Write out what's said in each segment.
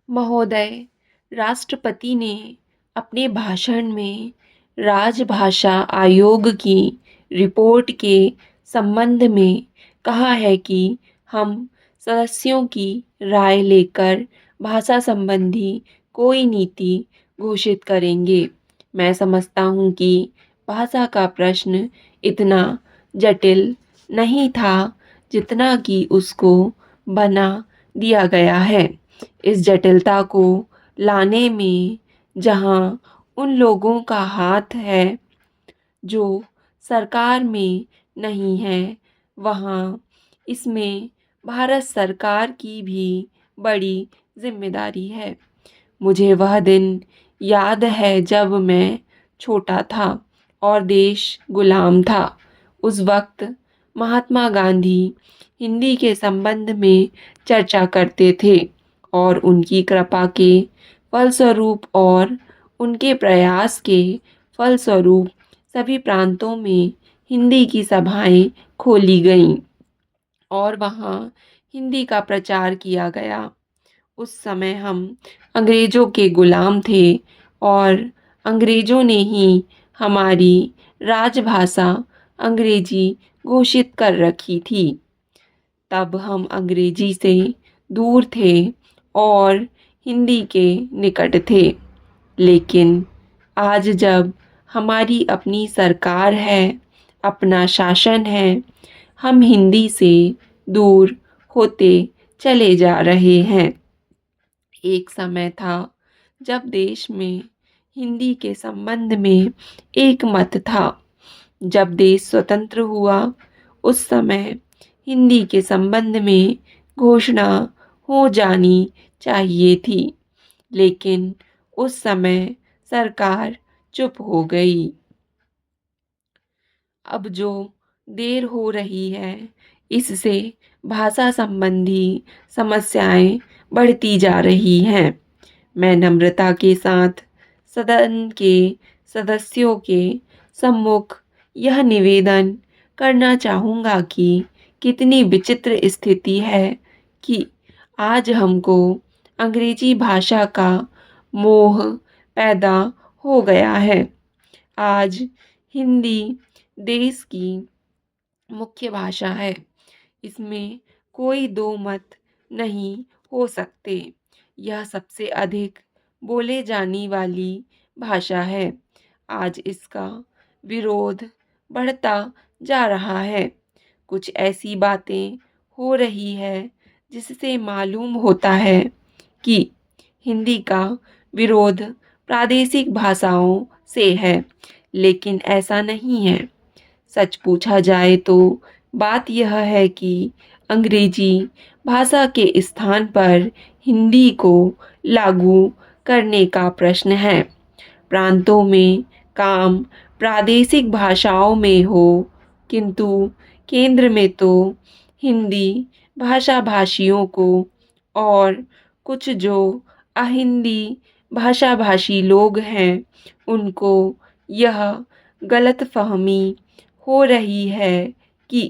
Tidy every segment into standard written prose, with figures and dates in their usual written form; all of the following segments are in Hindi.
महोदय, राष्ट्रपति ने अपने भाषण में राजभाषा आयोग की रिपोर्ट के संबंध में कहा है कि हम सदस्यों की राय लेकर भाषा संबंधी कोई नीति घोषित करेंगे। मैं समझता हूँ कि भाषा का प्रश्न इतना जटिल नहीं था जितना कि उसको बना दिया गया है। इस जटिलता को लाने में जहाँ उन लोगों का हाथ है जो सरकार में नहीं है, वहाँ इसमें भारत सरकार की भी बड़ी जिम्मेदारी है। मुझे वह दिन याद है जब मैं छोटा था और देश गुलाम था। उस वक्त महात्मा गांधी हिंदी के संबंध में चर्चा करते थे और उनकी कृपा के फलस्वरूप और उनके प्रयास के फलस्वरूप सभी प्रांतों में हिंदी की सभाएं खोली गईं और वहाँ हिंदी का प्रचार किया गया। उस समय हम अंग्रेज़ों के गुलाम थे और अंग्रेज़ों ने ही हमारी राजभाषा अंग्रेजी घोषित कर रखी थी। तब हम अंग्रेजी से दूर थे और हिंदी के निकट थे। लेकिन आज जब हमारी अपनी सरकार है, अपना शासन है, हम हिंदी से दूर होते चले जा रहे हैं। एक समय था जब देश में हिंदी के संबंध में एक मत था। जब देश स्वतंत्र हुआ उस समय हिंदी के संबंध में घोषणा हो जानी चाहिए थी, लेकिन उस समय सरकार चुप हो गई। अब जो देर हो रही है, इससे भाषा संबंधी समस्याएं बढ़ती जा रही हैं। मैं नम्रता के साथ सदन के सदस्यों के सम्मुख यह निवेदन करना चाहूँगा कि कितनी विचित्र स्थिति है कि आज हमको अंग्रेजी भाषा का मोह पैदा हो गया है। आज हिंदी देश की मुख्य भाषा है। इसमें कोई दो मत नहीं हो सकते। यह सबसे अधिक बोले जाने वाली भाषा है। आज इसका विरोध बढ़ता जा रहा है। कुछ ऐसी बातें हो रही है जिससे मालूम होता है कि हिंदी का विरोध प्रादेशिक भाषाओं से है, लेकिन ऐसा नहीं है। सच पूछा जाए तो बात यह है कि अंग्रेजी भाषा के स्थान पर हिंदी को लागू करने का प्रश्न है। प्रांतों में काम प्रादेशिक भाषाओं में हो, किंतु केंद्र में तो हिंदी भाषा भाषियों को और कुछ जो अहिंदी भाषा भाषी लोग हैं उनको यह गलतफहमी हो रही है कि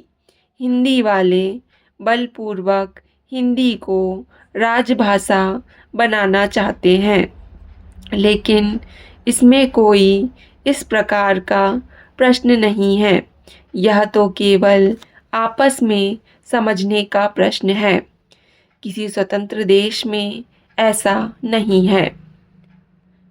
हिंदी वाले बलपूर्वक हिंदी को राजभाषा बनाना चाहते हैं, लेकिन इसमें कोई इस प्रकार का प्रश्न नहीं है। यह तो केवल आपस में समझने का प्रश्न है। किसी स्वतंत्र देश में ऐसा नहीं है।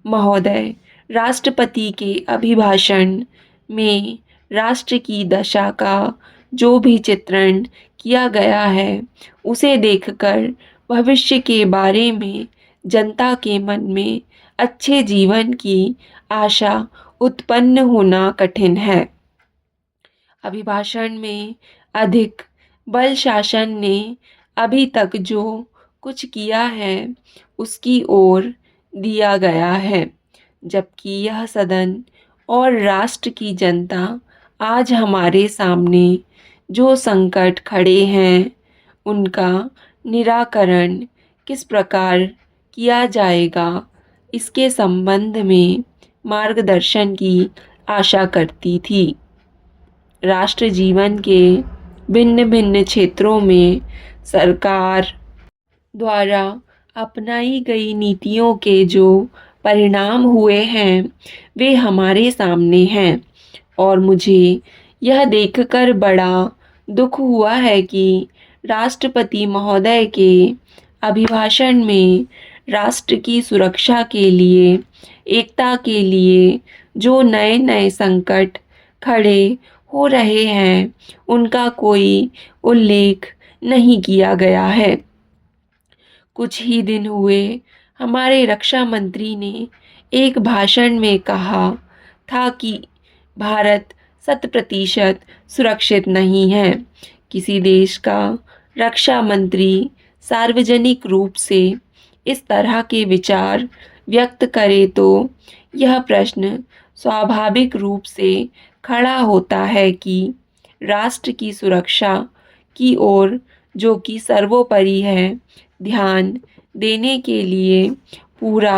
महोदय, राष्ट्रपति के अभिभाषण में राष्ट्र की दशा का जो भी चित्रण किया गया है, उसे देखकर भविष्य के बारे में जनता के मन में अच्छे जीवन की आशा उत्पन्न होना कठिन है। अभिभाषण में अधिक बल शासन ने अभी तक जो कुछ किया है उसकी ओर दिया गया है, जबकि यह सदन और राष्ट्र की जनता आज हमारे सामने जो संकट खड़े हैं उनका निराकरण किस प्रकार किया जाएगा, इसके संबंध में मार्गदर्शन की आशा करती थी। राष्ट्र जीवन के भिन्न भिन्न क्षेत्रों में सरकार द्वारा अपनाई गई नीतियों के जो परिणाम हुए हैं वे हमारे सामने हैं और मुझे यह देखकर बड़ा दुख हुआ है कि राष्ट्रपति महोदय के अभिभाषण में राष्ट्र की सुरक्षा के लिए, एकता के लिए जो नए नए संकट खड़े हो रहे हैं उनका कोई उल्लेख नहीं किया गया है। कुछ ही दिन हुए हमारे रक्षा मंत्री ने एक भाषण में कहा था कि भारत 100% सुरक्षित नहीं है। किसी देश का रक्षा मंत्री सार्वजनिक रूप से इस तरह के विचार व्यक्त करे तो यह प्रश्न स्वाभाविक रूप से खड़ा होता है कि राष्ट्र की सुरक्षा की ओर, जो कि सर्वोपरि है, ध्यान देने के लिए पूरा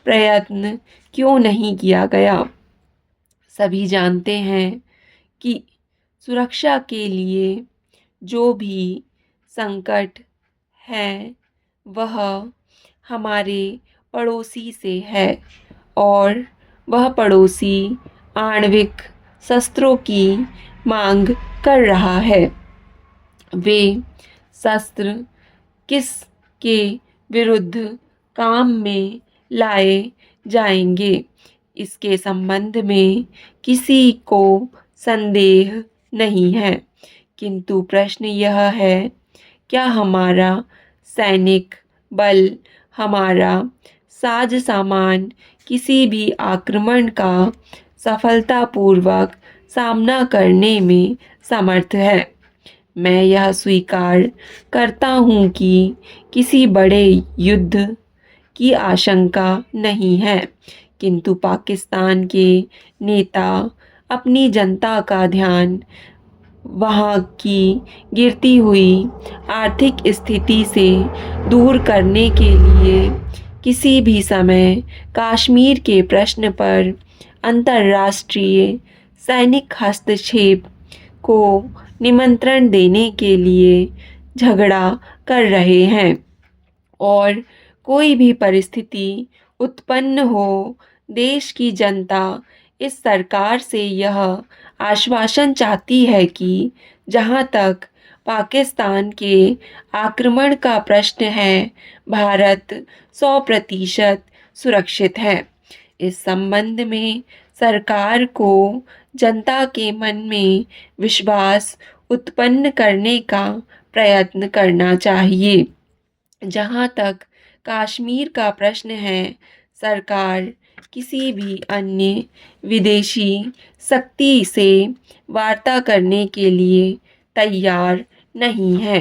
प्रयत्न क्यों नहीं किया गया। सभी जानते हैं कि सुरक्षा के लिए जो भी संकट है वह हमारे पड़ोसी से है और वह पड़ोसी आणविक शस्त्रों की मांग कर रहा है। वे शस्त्र किसके विरुद्ध काम में लाए जाएंगे, इसके संबंध में किसी को संदेह नहीं है, किंतु प्रश्न यह है, क्या हमारा सैनिक बल, हमारा साज सामान किसी भी आक्रमण का सफलतापूर्वक सामना करने में समर्थ है। मैं यह स्वीकार करता हूँ कि किसी बड़े युद्ध की आशंका नहीं है, किंतु पाकिस्तान के नेता अपनी जनता का ध्यान वहाँ की गिरती हुई आर्थिक स्थिति से दूर करने के लिए किसी भी समय कश्मीर के प्रश्न पर अंतर्राष्ट्रीय सैनिक हस्तक्षेप को निमंत्रण देने के लिए झगड़ा कर रहे हैं और कोई भी परिस्थिति उत्पन्न हो, देश की जनता इस सरकार से यह आश्वासन चाहती है कि जहां तक पाकिस्तान के आक्रमण का प्रश्न है, भारत 100% सुरक्षित है। इस संबंध में सरकार को जनता के मन में विश्वास उत्पन्न करने का प्रयत्न करना चाहिए। जहां तक कश्मीर का प्रश्न है, सरकार किसी भी अन्य विदेशी शक्ति से वार्ता करने के लिए तैयार नहीं है।